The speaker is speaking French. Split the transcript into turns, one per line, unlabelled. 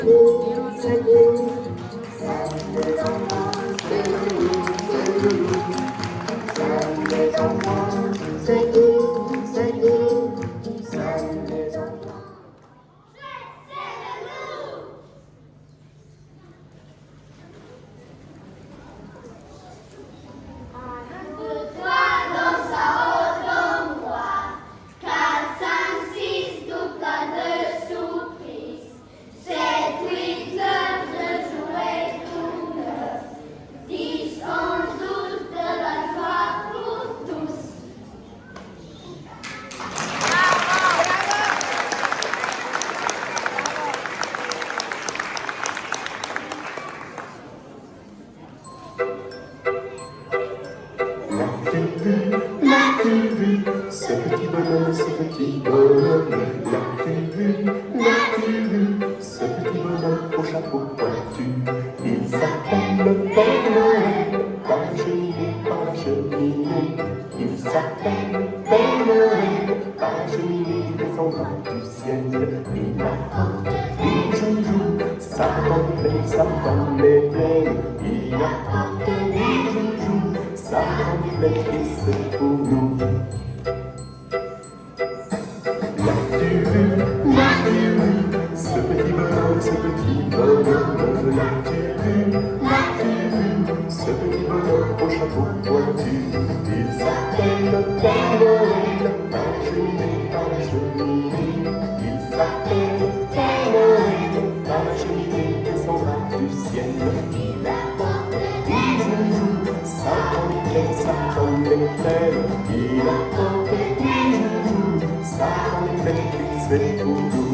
C'est nous, c'est les enfants, c'est nous, c'est nous, c'est les enfants, c'est nous, c'est nous, c'est les enfants. L'as-tu vu, ce petit bonhomme, ce petit bonhomme? L'as-tu vu, ce petit bonhomme au chapeau pointu? Il s'appelle Père Noël, par la cheminée, par la cheminée. Il s'appelle Père Noël, par la cheminée, il descendra du ciel. Il apporte des joujoux, ça dans les plaines. Il apporte des joujoux, ça dans les plaines, et c'est pour nous. L'as-tu vu, ce petit bonhomme, ce petit bonhomme? L'as-tu vu, ce petit bonhomme au chapeau pointu? Il s'appelle Père Noël, par la cheminée, par la cheminée. Il s'appelle Père Noël, par la cheminée, descendra du ciel. Il apporte des joujoux, ça dans les plaines. Il apporte des joujoux, ça dans les plaines, et c'est pour nous.